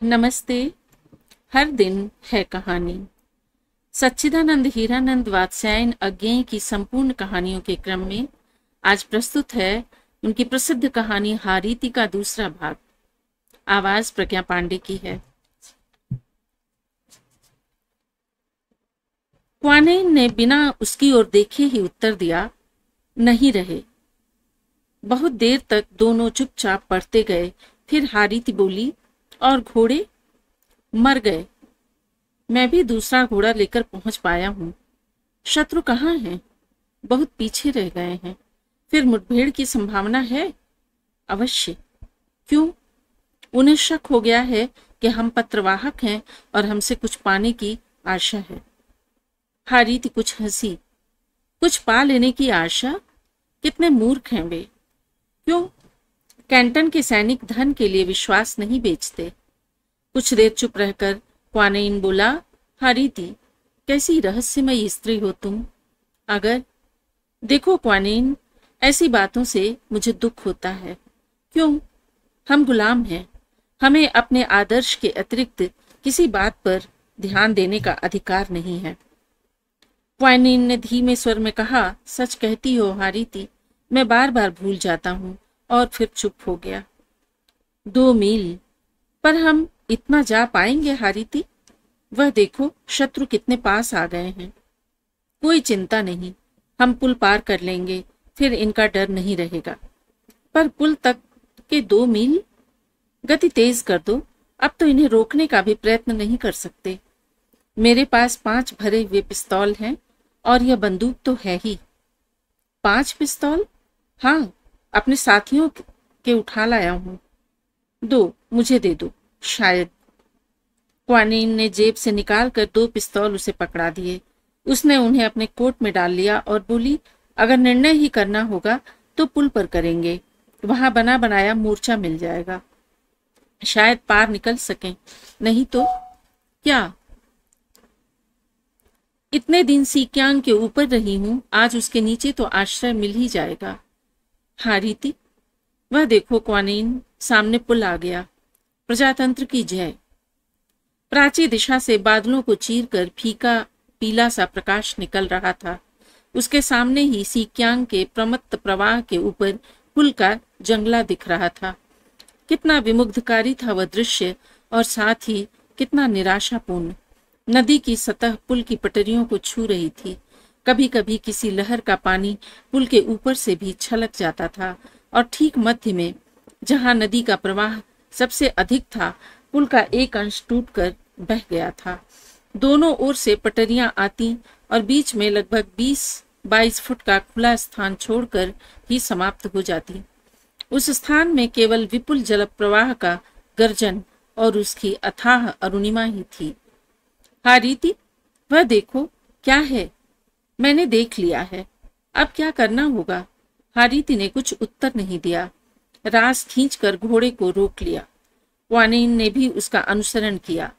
नमस्ते। हर दिन है कहानी। सच्चिदानंद हीरानंद वात्स्यायन अज्ञेय की संपूर्ण कहानियों के क्रम में आज प्रस्तुत है उनकी प्रसिद्ध कहानी हारीति का दूसरा भाग। आवाज प्रज्ञा पांडे की है। क्वानेन ने बिना उसकी ओर देखे ही उत्तर दिया, नहीं रहे। बहुत देर तक दोनों चुपचाप पढ़ते गए। फिर हारीति बोली, और घोड़े? मर गए। मैं भी दूसरा घोड़ा लेकर पहुंच पाया हूं। शत्रु कहाँ हैं? बहुत पीछे रह गए हैं। फिर मुठभेड़ की संभावना है? अवश्य। क्यों? उन्हें शक हो गया है कि हम पत्रवाहक हैं और हमसे कुछ पाने की आशा है। हारीति कुछ हंसी। कुछ पा लेने की आशा? कितने मूर्ख हैं वे। क्यों? कैंटन के सैनिक धन के लिए विश्वास नहीं बेचते। कुछ देर चुप रहकर क्वानेन बोला, हारीति, कैसी रहस्यमयी स्त्री हो तुम। अगर देखो क्वानेन, ऐसी बातों से मुझे दुख होता है। क्यों? हम गुलाम हैं। हमें अपने आदर्श के अतिरिक्त किसी बात पर ध्यान देने का अधिकार नहीं है। क्वानेन ने धीमे स्वर में कहा, सच कहती हो हारीति, मैं बार बार भूल जाता हूं। और फिर चुप हो गया। 2 मील? पर हम इतना जा पाएंगे हारीति? वह देखो, शत्रु कितने पास आ गए हैं। कोई चिंता नहीं, हम पुल पार कर लेंगे, फिर इनका डर नहीं रहेगा। पर पुल तक के 2 मील? गति तेज कर दो। अब तो इन्हें रोकने का भी प्रयत्न नहीं कर सकते। मेरे पास 5 भरे हुए पिस्तौल हैं और यह बंदूक तो है ही। 5 पिस्तौल? हाँ, अपने साथियों के उठा लाया हूं। 2 मुझे दे दो। शायद। क्वानेन ने जेब से निकालकर 2 पिस्तौल उसे पकड़ा दिए। उसने उन्हें अपने कोट में डाल लिया और बोली, अगर निर्णय ही करना होगा तो पुल पर करेंगे। वहां बना बनाया मोर्चा मिल जाएगा। शायद पार निकल सकें। नहीं तो क्या? इतने दिन सीक्यांग के ऊपर रही हूं, आज उसके नीचे तो आश्रय मिल ही जाएगा। हारीति, वह देखो क्वानेन, सामने पुल आ गया। प्रजातंत्र की जय। प्राची दिशा से बादलों को चीरकर फीका पीला सा प्रकाश निकल रहा था। उसके सामने ही सीक्यांग के प्रमत्त प्रवाह के ऊपर पुल का जंगला दिख रहा था। कितना विमुग्धकारी था वह दृश्य, और साथ ही कितना निराशापूर्ण। नदी की सतह पुल की पटरियों को छू रही थी। कभी कभी किसी लहर का पानी पुल के ऊपर से भी छलक जाता था, और ठीक मध्य में, जहां नदी का प्रवाह सबसे अधिक था, पुल का एक अंश टूटकर बह गया था। दोनों ओर से पटरियां आती और बीच में लगभग 20-22 फुट का खुला स्थान छोड़कर ही समाप्त हो जाती। उस स्थान में केवल विपुल जल प्रवाह का गर्जन और उसकी अथाह अरुणिमा ही थी। हारीति, वह देखो, क्या है? मैंने देख लिया है। अब क्या करना होगा? हारीति ने कुछ उत्तर नहीं दिया। रास खींचकर घोड़े को रोक लिया। क्वानेन ने भी उसका अनुसरण किया।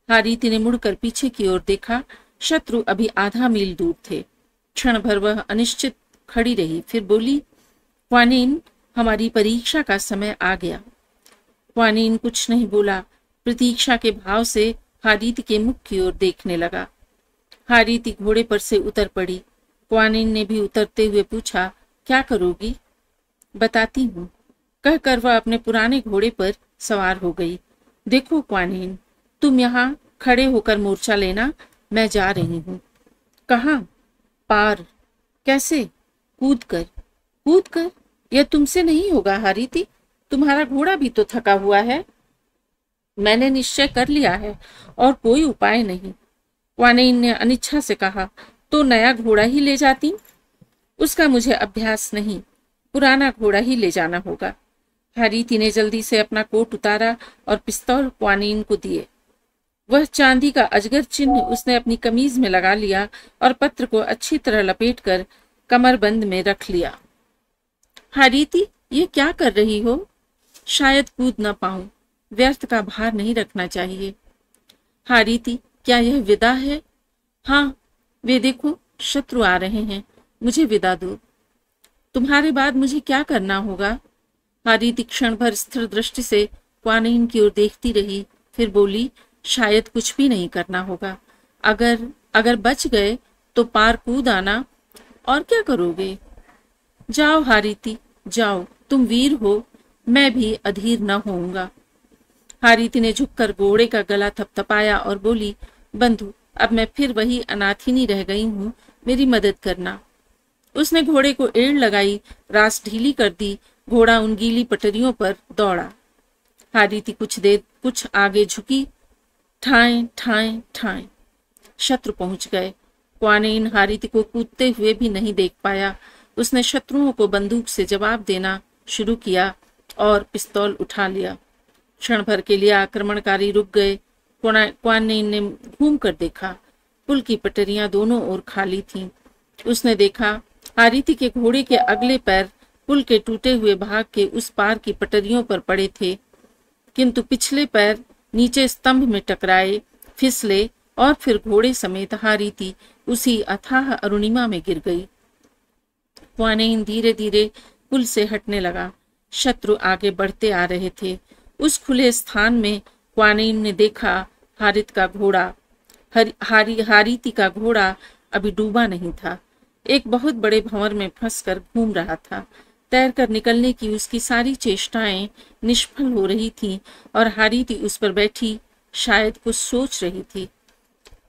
हारीति ने मुड़कर पीछे की ओर देखा। शत्रु अभी आधा मील दूर थे। क्षण भर वह अनिश्चित खड़ी रही, फिर बोली, क्वानेन, हमारी परीक्षा का समय आ गया। क्वानेन कुछ नहीं बोला। प्रतीक्षा के भाव से हारीति के मुख की ओर देखने लगा। हारीति घोड़े पर से उतर पड़ी। क्वानेन ने भी उतरते हुए पूछा, क्या करोगी? बताती हूँ, कहकर वह अपने पुराने घोड़े पर सवार हो गई। देखो क्वानेन, तुम यहाँ खड़े होकर मोर्चा लेना, मैं जा रही हूँ। कहाँ? पार। कैसे? कूद कर। कूद कर? यह तुमसे नहीं होगा हारीति, तुम्हारा घोड़ा भी तो थका हुआ है। मैंने निश्चय कर लिया है और कोई उपाय नहीं। क्वानेन ने अनिच्छा से कहा, तो नया घोड़ा ही ले जाती। उसका मुझे अभ्यास नहीं, पुराना घोड़ा ही ले जाना होगा। हारीति ने जल्दी से अपना कोट उतारा और पिस्तौल क्वानेन को दिए। वह चांदी का अजगर चिन्ह उसने अपनी कमीज में लगा लिया और पत्र को अच्छी तरह लपेटकर कमरबंद में रख लिया। हारीति, ये क्या कर रही हो? शायद कूद न पाऊं। व्यर्थ का भार नहीं रखना चाहिए। हारीति, क्या यह विदा है? हाँ, वे देखो, शत्रु आ रहे हैं। मुझे विदा दो। तुम्हारे बाद मुझे क्या करना होगा? हारीति क्षण भर स्थिर दृष्टि से क्वानेन की ओर देखती रही, फिर बोली, शायद कुछ भी नहीं करना होगा। अगर अगर बच गए तो पार कूद आना। और क्या करोगे? जाओ हारीति, जाओ, तुम वीर हो, मैं भी अधीर न होऊंगा। हारीति ने झुककर घोड़े का गला थपथपाया और बोली, बंधु, अब मैं फिर वही अनाथिनी रह गई हूं, मेरी मदद करना। उसने घोड़े को एड़ लगाई, रास ढीली कर दी, घोड़ा उन गीली पटरियों पर दौड़ा। हारीति कुछ आगे झुकी, ठाएं ठाएं ठाएं, शत्रु पहुंच गए। क्वानेन हारीति को कूदते हुए भी नहीं देख पाया। उसने शत्रुओं को बंदूक से जवाब देना शुरू किया और पिस्तौल उठा लिया। क्षण भर के लिए आक्रमणकारी रुक गए। क्वानेन ने घूम कर देखा, पुल की पटरियां दोनों ओर खाली थीं। उसने देखा हारीति के घोड़े के अगले पैर पुल के टूटे हुए भाग के उस पार की पटरियों पर पड़े थे, किंतु पिछले पैर नीचे स्तंभ में टकराए, फिसले और फिर घोड़े समेत हारीति उसी अथाह अरुणिमा में गिर गई। क्वानेन धीरे धीरे पुल से हटने लगा। शत्रु आगे बढ़ते आ रहे थे। उस खुले स्थान में क्वानेन ने देखा हारीति का घोड़ा अभी डूबा नहीं था, एक बहुत बड़े भंवर में फंसकर घूम रहा था। तैरकर निकलने की उसकी सारी चेष्टाएं निष्फल हो रही थीं और हारीति उस पर बैठी शायद कुछ सोच रही थी।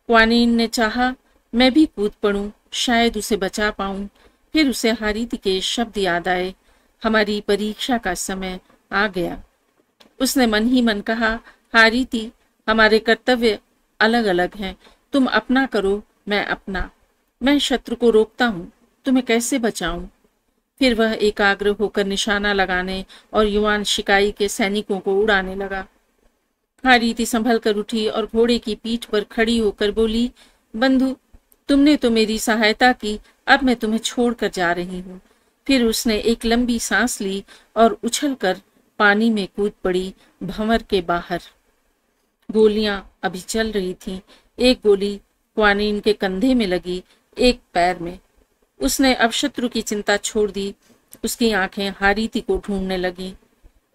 क्वानेन ने चाहा मैं भी कूद पड़ूं, शायद उसे बचा पाऊं। फिर उसे हारीति के शब्द याद आए, हमारी परीक्षा का समय आ गया। उसने मन ही मन कहा, हारीति, हमारे कर्तव्य अलग अलग हैं, तुम अपना करो, मैं अपना। मैं शत्रु को रोकता हूं, तुम्हें कैसे बचाऊं? फिर वह एकाग्र होकर निशाना लगाने और युवान शिकाई के सैनिकों को उड़ाने लगा। हारीति संभल कर उठी और घोड़े की पीठ पर खड़ी होकर बोली, बंधु, तुमने तो मेरी सहायता की, अब मैं तुम्हें छोड़कर जा रही हूँ। फिर उसने एक लंबी सांस ली और उछलकर पानी में कूद पड़ी भंवर के बाहर। गोलियां अभी चल रही थीं। एक गोली क्वानेन के कंधे में लगी, एक पैर में। उसने अब शत्रु की चिंता छोड़ दी। उसकी आंखें हारीति को ढूंढने लगीं।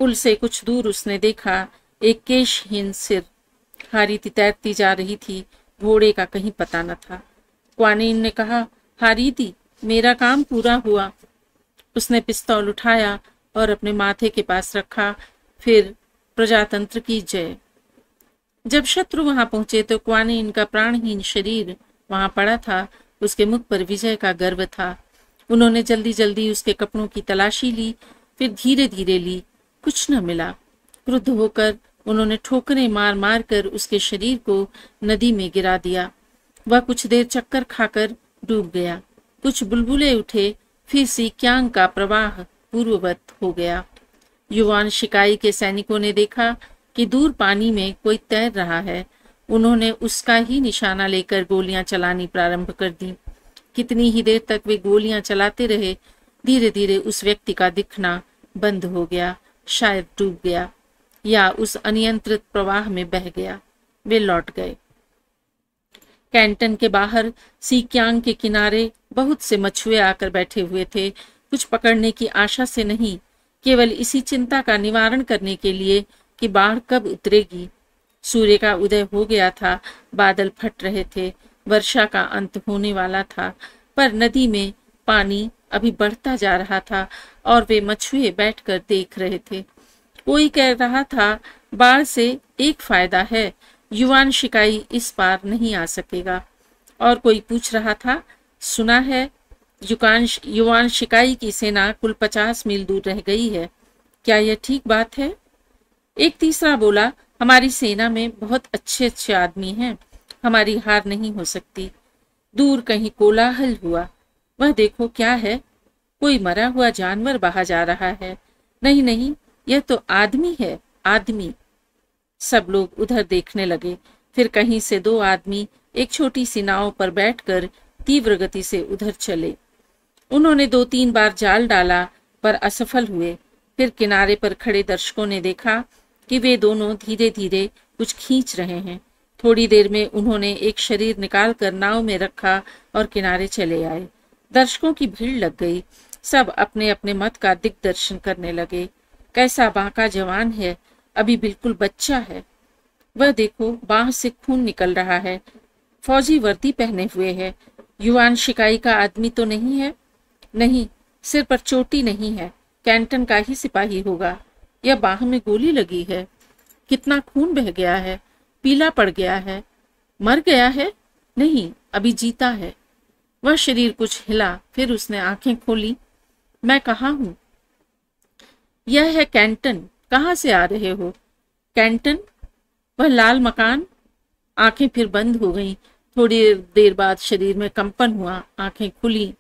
पुल से कुछ दूर उसने देखा एक केशहीन सिर। हारीति तैरती जा रही थी, घोड़े का कहीं पता न था। क्वानेन ने कहा, हारीति, मेरा काम पूरा हुआ। उसने पिस्तौल उठाया और अपने माथे के पास रखा। फिर प्रजातंत्र की जय। जब शत्रु वहां पहुंचे तो क्वानेन का प्राणहीन शरीर वहां पड़ा था। उसके मुख पर विजय का गर्व था। उन्होंने जल्दी जल्दी उसके कपड़ों की तलाशी ली, फिर धीरे धीरे ली। कुछ न मिला। क्रुद्ध होकर उन्होंने ठोकरें मार मार कर उसके शरीर को नदी में गिरा दिया। वह कुछ देर चक्कर खाकर डूब गया। कुछ बुलबुले उठे, फिर सीक्यांग का प्रवाह पूर्ववत हो गया। युवान शिकाई के सैनिकों ने देखा कि दूर पानी में कोई तैर रहा है। उन्होंने उसका ही निशाना लेकर गोलियां चलानी प्रारंभ कर दी। कितनी ही देर तक वे गोलियां चलाते रहे। धीरे धीरे उस व्यक्ति का दिखना बंद हो गया। शायद डूब गया या उस अनियंत्रित प्रवाह में बह गया। वे लौट गए। कैंटन के बाहर सीक्यांग के किनारे बहुत से मछुए आकर बैठे हुए थे। कुछ पकड़ने की आशा से नहीं, केवल इसी चिंता का निवारण करने के लिए कि बाढ़ कब उतरेगी। सूर्य का उदय हो गया था, बादल फट रहे थे, वर्षा का अंत होने वाला था, पर नदी में पानी अभी बढ़ता जा रहा था और वे मछुए बैठकर देख रहे थे। कोई कह रहा था, बाढ़ से एक फायदा है, युवान शिकाई इस पार नहीं आ सकेगा। और कोई पूछ रहा था, सुना है युवान शिकाई की सेना कुल 50 मील दूर रह गई है, क्या यह ठीक बात है? एक तीसरा बोला, हमारी सेना में बहुत अच्छे अच्छे आदमी हैं, हमारी हार नहीं हो सकती। दूर कहीं कोलाहल हुआ। वह देखो क्या है, कोई मरा हुआ जानवर बहा जा रहा है। नहीं नहीं, यह तो आदमी है, आदमी। सब लोग उधर देखने लगे। फिर कहीं से 2 आदमी एक छोटी सी नाव पर बैठकर तीव्र गति से उधर चले। उन्होंने 2-3 बार जाल डाला पर असफल हुए। फिर किनारे पर खड़े दर्शकों ने देखा कि वे दोनों धीरे धीरे कुछ खींच रहे हैं। थोड़ी देर में उन्होंने एक शरीर निकालकर नाव में रखा और किनारे चले आए। दर्शकों की भीड़ लग गई। सब अपने अपने मत का दिग्दर्शन करने लगे। कैसा बांका जवान है, अभी बिल्कुल बच्चा है। वह देखो, बाह से खून निकल रहा है। फौजी वर्दी पहने हुए है। युवान शिकाई का आदमी तो नहीं है? नहीं, सिर पर चोटी नहीं है। कैंटन का ही सिपाही होगा। यह बाह में गोली लगी है। कितना खून बह गया है। पीला पड़ गया है। मर गया है? नहीं, अभी जीता है। वह शरीर कुछ हिला, फिर उसने आंखें खोली। मैं कहाँ हूं? यह है कैंटन। कहाँ से आ रहे हो? कैंटन? वह लाल मकान? आंखें फिर बंद हो गईं। थोड़ी देर बाद शरीर में कंपन हुआ, आंखें खुली।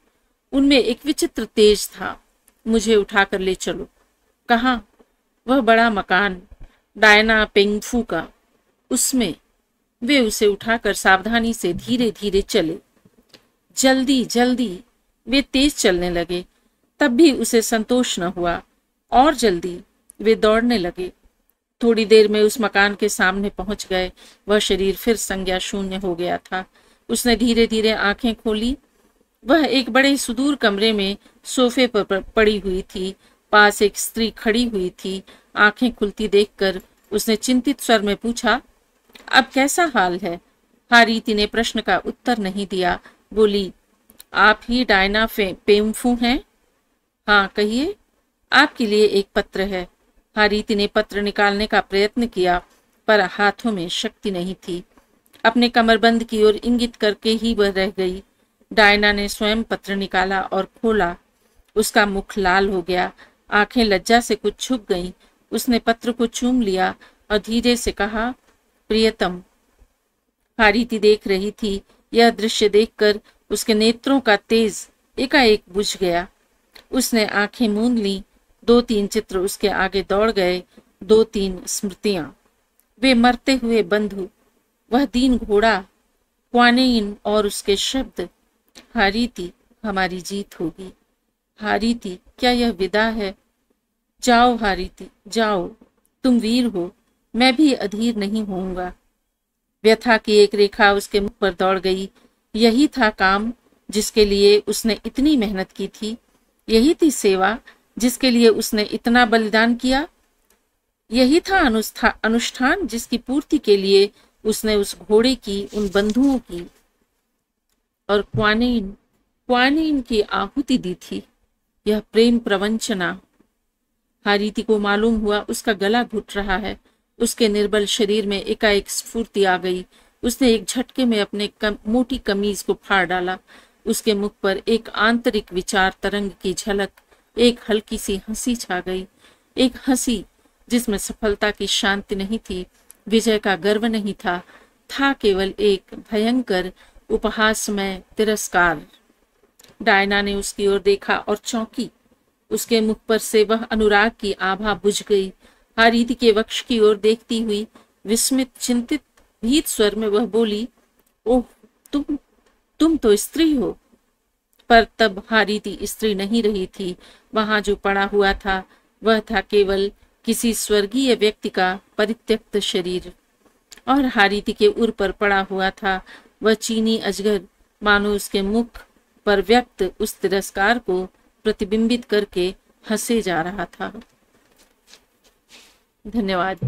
उनमें एक विचित्र तेज था। मुझे उठाकर ले चलो। कहाँ? वह बड़ा मकान, डायना पेंगफू का, उसमें। वे उसे उठाकर सावधानी से धीरे धीरे चले। जल्दी जल्दी। वे तेज चलने लगे। तब भी उसे संतोष न हुआ। और जल्दी। वे दौड़ने लगे। थोड़ी देर में उस मकान के सामने पहुंच गए। वह शरीर फिर संज्ञा शून्य हो गया था। उसने धीरे धीरे आंखें खोली। वह एक बड़े सुदूर कमरे में सोफे पर पड़ी हुई थी। पास एक स्त्री खड़ी हुई थी। आंखें खुलती देखकर उसने चिंतित स्वर में पूछा, अब कैसा हाल है? हारीति ने प्रश्न का उत्तर नहीं दिया। बोली, आप ही डायना पेम्फू हैं? हाँ, कहिए। आपके लिए एक पत्र है। हारीति ने पत्र निकालने का प्रयत्न किया, पर हाथों में शक्ति नहीं थी। अपने कमरबंद की ओर इंगित करके ही वह रह गई। डायना ने स्वयं पत्र निकाला और खोला। उसका मुख लाल हो गया। आंखें लज्जा से कुछ झुक गईं। उसने पत्र को चूम लिया और धीरे से कहा, प्रियतम। हारीति देख रही थी। यह दृश्य देखकर उसके नेत्रों का तेज एकाएक बुझ गया। उसने आंखें मूंद ली। 2-3 चित्र उसके आगे दौड़ गए। 2-3 स्मृतियां। वे मरते हुए बंधु, वह दीन घोड़ा, क्वानेइन और उसके शब्द। हारीति, हमारी जीत होगी। हारीति, क्या यह विदा है? जाओ हारीति, जाओ। तुम वीर हो। मैं भी अधीर नहीं होऊंगा। व्यथा की एक रेखा उसके मुख पर दौड़ गई। यही था काम जिसके लिए उसने इतनी मेहनत की थी। यही थी सेवा जिसके लिए उसने इतना बलिदान किया। यही था अनुष्ठान जिसकी पूर्ति के लिए उसने उस घोड़े की, उन बंधुओं की और क्वानीन की आहुति दी थी। यह प्रेम प्रवंचना। हारीति को मालूम हुआ उसका गला घुट रहा है। उसके निर्बल शरीर में एकाएक स्फूर्ति आ गई। उसने एक झटके में अपने मोटी कमीज को फाड़ डाला। उसके मुख पर एक आंतरिक विचार तरंग की झलक, एक हल्की सी हंसी छा गई। एक हंसी जिसमें सफलता की शांति नहीं थी, विजय का गर्व नहीं था केवल एक भयंकर उपहासमय तिरस्कार। डायना ने उसकी ओर देखा और चौंकी। उसके मुख पर से वह अनुराग की आभा बुझ गई। हारीति के वक्ष की ओर देखती हुई विस्मित, चिंतित, भीत स्वर में वह बोली, ओह, तुम तो स्त्री हो। पर तब हारीति स्त्री नहीं रही थी। वहां जो पड़ा हुआ था वह था केवल किसी स्वर्गीय व्यक्ति का परित्यक्त शरीर। और हारीति के उर पर पड़ा हुआ था वह चीनी अजगर, मानो उसके मुख पर व्यक्त उस तिरस्कार को प्रतिबिंबित करके हंसे जा रहा था। धन्यवाद।